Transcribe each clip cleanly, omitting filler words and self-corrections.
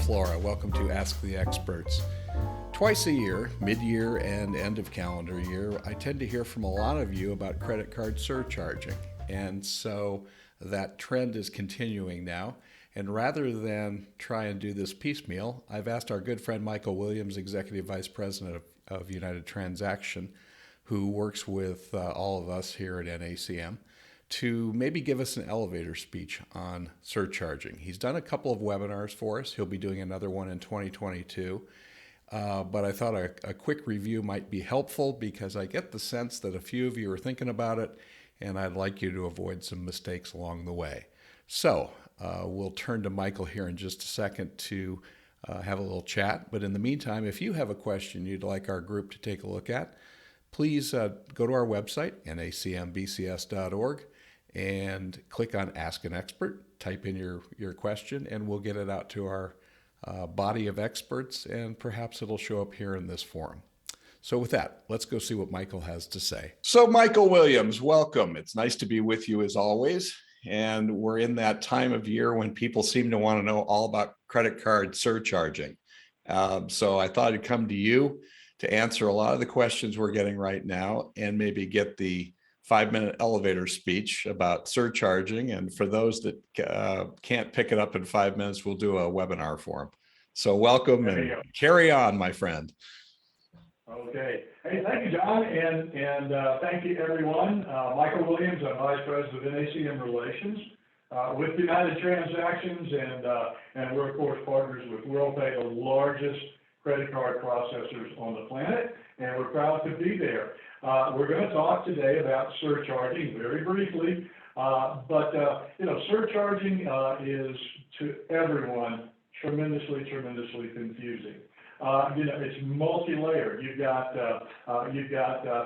Flora. Welcome to Ask the Experts. Twice a year, mid-year and end of calendar year, I tend to hear from a lot of you about credit card surcharging. And so that trend is continuing now. And rather than try and do this piecemeal, I've asked our good friend Michael Williams, Executive Vice President of United Transaction, who works with all of us here at NACM, to maybe give us an elevator speech on surcharging. He's done a couple of webinars for us. He'll be doing another one in 2022. But I thought a quick review might be helpful because I get the sense that a few of you are thinking about it, and I'd like you to avoid some mistakes along the way. So we'll turn to Michael here in just a second to have a little chat. But in the meantime, if you have a question you'd like our group to take a look at, please go to our website, nacmbcs.org, and click on Ask an Expert. Type in your question, and we'll get it out to our body of experts, and perhaps it'll show up here in this forum. So with that, let's go see what Michael has to say. So Michael Williams, welcome. It's nice to be with you as always. And we're in that time of year when people seem to want to know all about credit card surcharging. So I thought I'd come to you to answer a lot of the questions we're getting right now and maybe get the 5-minute elevator speech about surcharging. And for those that can't pick it up in 5 minutes, we'll do a webinar for them. So welcome and carry on, my friend. Okay. Hey, thank you, John, and thank you, everyone. Michael Williams, I'm Vice President of NACM Relations with United Transactions, and we're, of course, partners with WorldPay, the largest credit card processors on the planet, and we're proud to be there. We're going to talk today about surcharging very briefly, but surcharging is to everyone tremendously confusing. It's multi-layered. You've got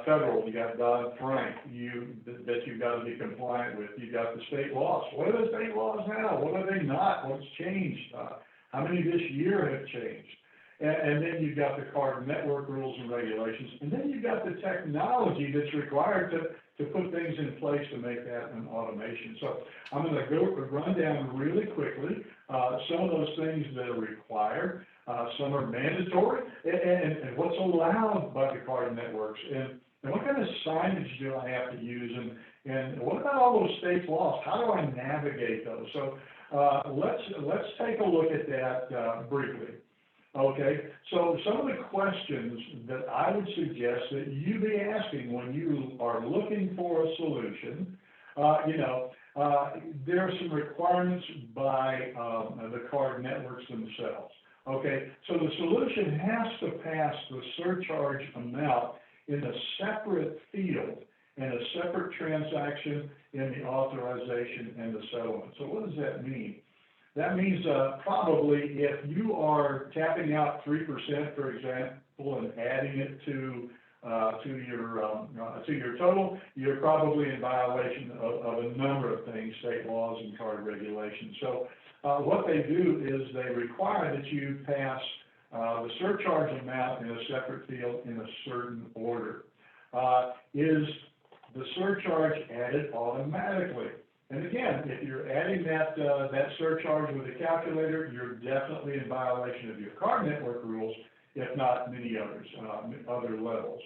federal, you got Dodd-Frank, that you've got to be compliant with. You've got the state laws. What are the state laws now? What are they not? What's changed? How many this year have changed? And then you've got the card network rules and regulations, and then you've got the technology that's required to put things in place to make that an automation. So I'm going to run down really quickly some of those things that are required. Some are mandatory, and what's allowed by the card networks, and what kind of signage do I have to use, and what about all those state laws? How do I navigate those? So let's take a look at that briefly. Okay, so some of the questions that I would suggest that you be asking when you are looking for a solution, there are some requirements by the card networks themselves. Okay, so the solution has to pass the surcharge amount in a separate field and a separate transaction in the authorization and the settlement. So what does that mean? That means probably if you are tapping out 3%, for example, and adding it to your total, you're probably in violation of a number of things, state laws and card regulations. So what they do is they require that you pass the surcharge amount in a separate field in a certain order. Is the surcharge added automatically? And again, if you're adding that surcharge with a calculator, you're definitely in violation of your card network rules, if not many others, other levels.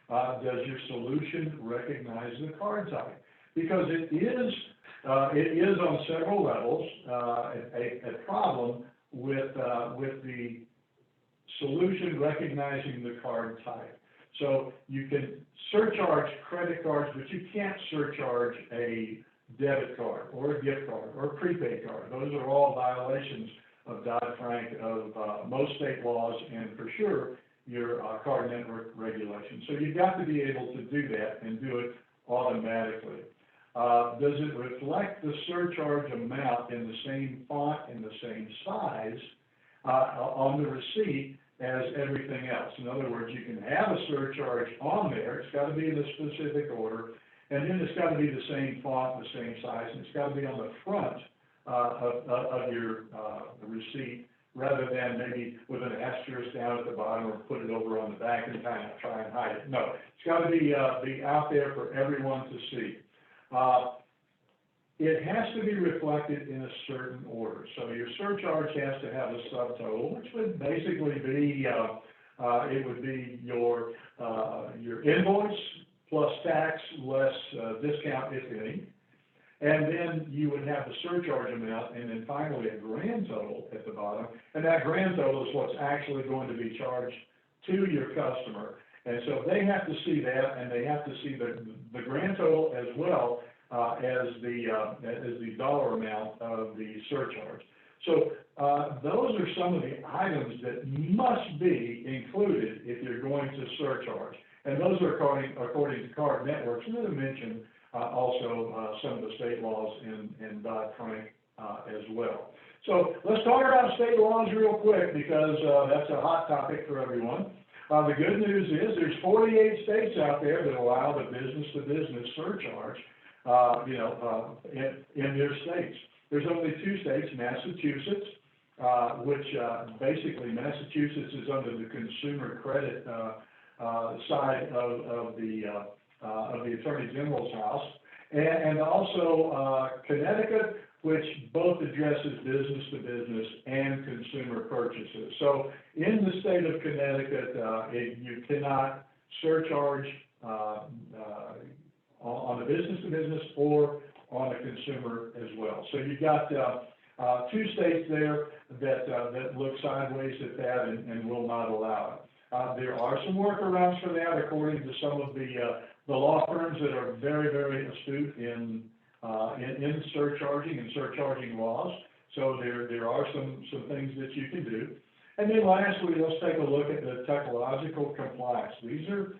Does your solution recognize the card type? Because it is on several levels a problem with the solution recognizing the card type. So you can surcharge credit cards, but you can't surcharge a debit card or a gift card or a prepaid card. Those are all violations of Dodd-Frank, of most state laws, and for sure your card network regulations. So you've got to be able to do that and do it automatically. Does it reflect the surcharge amount in the same font and the same size on the receipt as everything else? In other words, you can have a surcharge on there. It's got to be in a specific order. And then it's got to be the same font, the same size, and it's got to be on the front of your receipt, rather than maybe with an asterisk down at the bottom or put it over on the back and kind of try and hide it. No, it's got to be out there for everyone to see. it has to be reflected in a certain order. So your surcharge has to have a subtotal, which would basically be, it would be your invoice plus tax less discount, if any. And then you would have the surcharge amount, and then finally a grand total at the bottom. And that grand total is what's actually going to be charged to your customer. And so they have to see that, and they have to see the grand total as well as the dollar amount of the surcharge. So those are some of the items that must be included if you're going to surcharge. And those are according to card networks, and then mention also some of the state laws in Dodd-Frank as well. So let's talk about state laws real quick, because that's a hot topic for everyone. The good news is there's 48 states out there that allow the business-to-business surcharge, in their states. There's only 2 states, Massachusetts, which basically Massachusetts is under the consumer credit side of the Attorney General's house, and also Connecticut, which both addresses business-to-business and consumer purchases. So in the state of Connecticut, you cannot surcharge on the business-to-business or on a consumer as well. So you've got 2 states there that look sideways at that and will not allow it. There are some workarounds for that, according to some of the law firms that are very, very astute in surcharging and surcharging laws. So there are some things that you can do. And then lastly, let's take a look at the technological compliance. These are,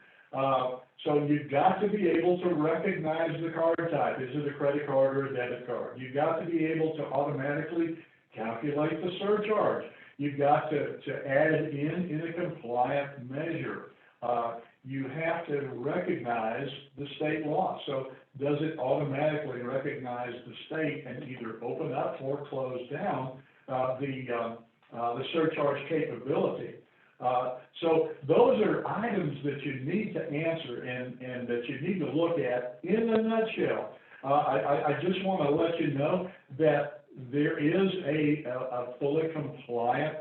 so you've got to be able to recognize the card type. Is it a credit card or a debit card? You've got to be able to automatically calculate the surcharge. You've got to add it in a compliant measure. You have to recognize the state law. So does it automatically recognize the state and either open up or close down the surcharge capability? So those are items that you need to answer and that you need to look at in a nutshell. I just want to let you know that there is a fully compliant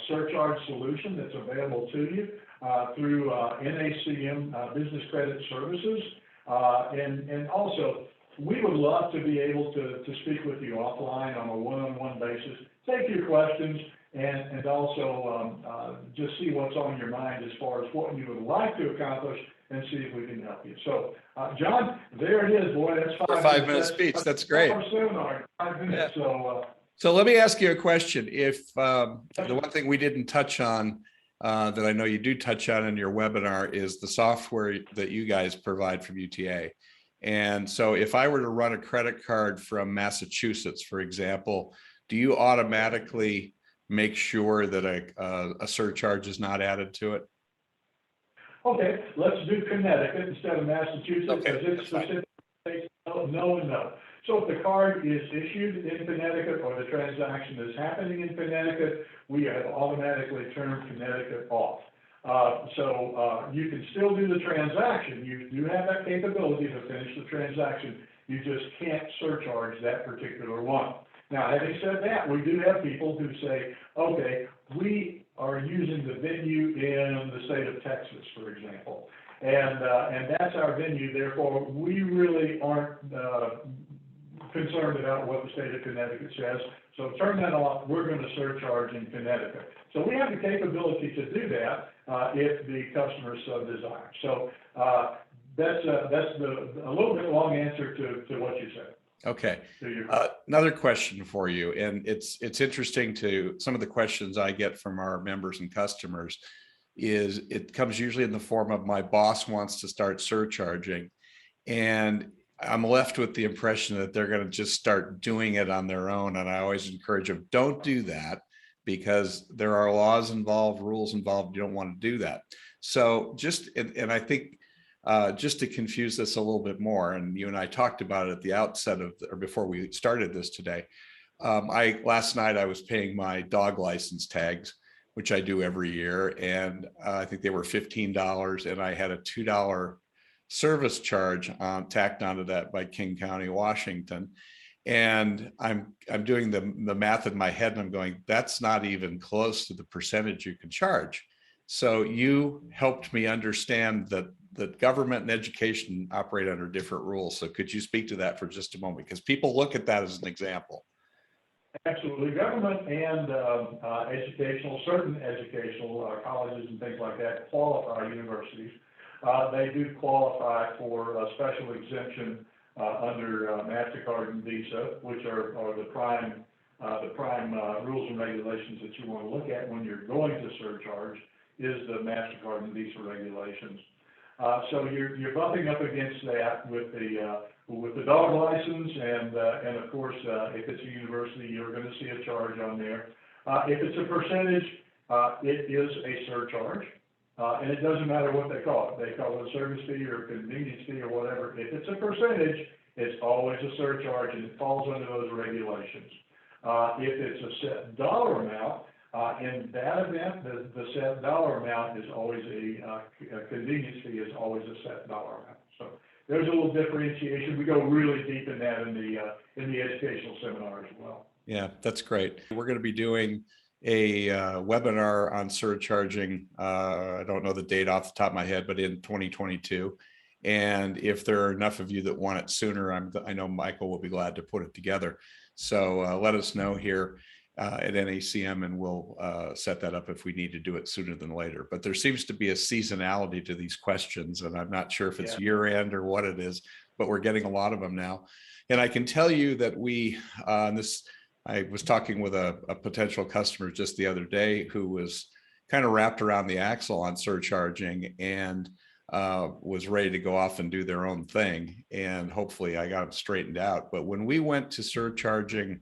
surcharge solution that's available to you through NACM Business Credit Services. And also, we would love to be able to speak with you offline on a one-on-one basis, take your questions, and also just see what's on your mind as far as what you would like to accomplish and see if we can help you. So, John, there it is, boy. That's 5 minute speech. That's great. Our seminar, 5 minutes. Yeah. So let me ask you a question. If the one thing we didn't touch on that I know you do touch on in your webinar is the software that you guys provide from UTA. And so if I were to run a credit card from Massachusetts, for example, do you automatically make sure that a surcharge is not added to it? Okay, let's do Connecticut instead of Massachusetts, because Okay, it's specific. No and no. So if the card is issued in Connecticut or the transaction is happening in Connecticut, we have automatically turned Connecticut off. So you can still do the transaction. You do have that capability to finish the transaction. You just can't surcharge that particular one. Now, having said that, we do have people who say, okay, we are using the venue in the state of Texas, for example, and that's our venue. Therefore, we really aren't concerned about what the state of Connecticut says. So turn that off. We're going to surcharge in Connecticut. So we have the capability to do that if the customer so desires. So that's a little bit long answer to what you said. Okay. Another question for you, and it's interesting to some of the questions I get from our members and customers is it comes usually in the form of my boss wants to start surcharging, and I'm left with the impression that they're going to just start doing it on their own. And I always encourage them, don't do that, because there are laws involved, rules involved. You don't want to do that. So and I think just to confuse this a little bit more, and you and I talked about it at the outset or before we started this today. Last night I was paying my dog license tags, which I do every year. And I think they were $15, and I had a $2 service charge tacked onto that by King County, Washington. And I'm doing the math in my head, and I'm going, that's not even close to the percentage you can charge. So you helped me understand that government and education operate under different rules. So could you speak to that for just a moment? Because people look at that as an example. Absolutely. Government and certain educational colleges and things like that qualify universities. They do qualify for a special exemption under MasterCard and Visa, which are the prime rules and regulations that you want to look at when you're going to surcharge, is the MasterCard and Visa regulations. So you're bumping up against that with the dog license, and of course, if it's a university, you're going to see a charge on there. If it's a percentage, it is a surcharge, and it doesn't matter what they call it. They call it a service fee or a convenience fee or whatever. If it's a percentage, it's always a surcharge, and it falls under those regulations. If it's a set dollar amount, in that event, the set dollar amount is always a convenience fee is always a set dollar amount. So there's a little differentiation. We go really deep in that in the educational seminar as well. Yeah, that's great. We're going to be doing a webinar on surcharging. I don't know the date off the top of my head, but in 2022. And if there are enough of you that want it sooner, I know Michael will be glad to put it together. So let us know here at NACM, and we'll set that up if we need to do it sooner than later. But there seems to be a seasonality to these questions, and I'm not sure if it's year end or what it is, but we're getting a lot of them now. And I can tell you that I was talking with a potential customer just the other day who was kind of wrapped around the axle on surcharging and was ready to go off and do their own thing. And hopefully I got them straightened out. But when we went to surcharging,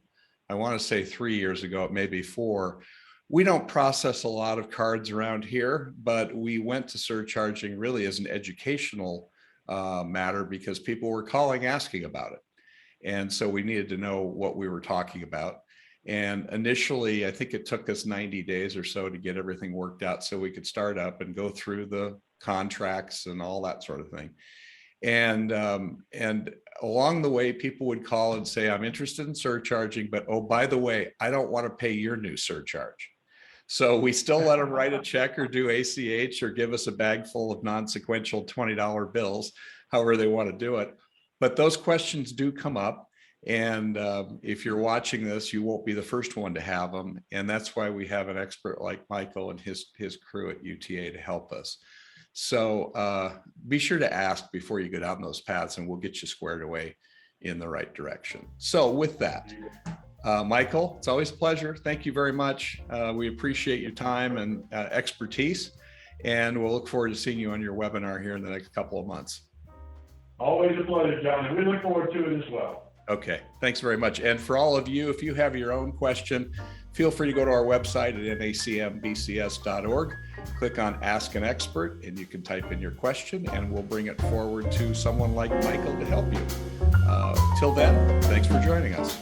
I want to say 3 years ago, it may be 4, we don't process a lot of cards around here, but we went to surcharging really as an educational matter because people were calling asking about it. And so we needed to know what we were talking about. And initially, I think it took us 90 days or so to get everything worked out so we could start up and go through the contracts and all that sort of thing. And along the way, people would call and say, I'm interested in surcharging, but oh, by the way, I don't want to pay your new surcharge. So we still let them write a check or do ACH or give us a bag full of non-sequential $20 bills, however they want to do it. But those questions do come up. And if you're watching this, you won't be the first one to have them. And that's why we have an expert like Michael and his crew at UTA to help us. So be sure to ask before you go down those paths, and we'll get you squared away in the right direction. So with that, Michael, it's always a pleasure. Thank you very much. We appreciate your time and expertise, and we'll look forward to seeing you on your webinar here in the next couple of months. Always a pleasure, John, and we look forward to it as well. Okay, thanks very much. And for all of you, if you have your own question, feel free to go to our website at nacmbcs.org, click on Ask an Expert, and you can type in your question, and we'll bring it forward to someone like Michael to help you. Till then, thanks for joining us.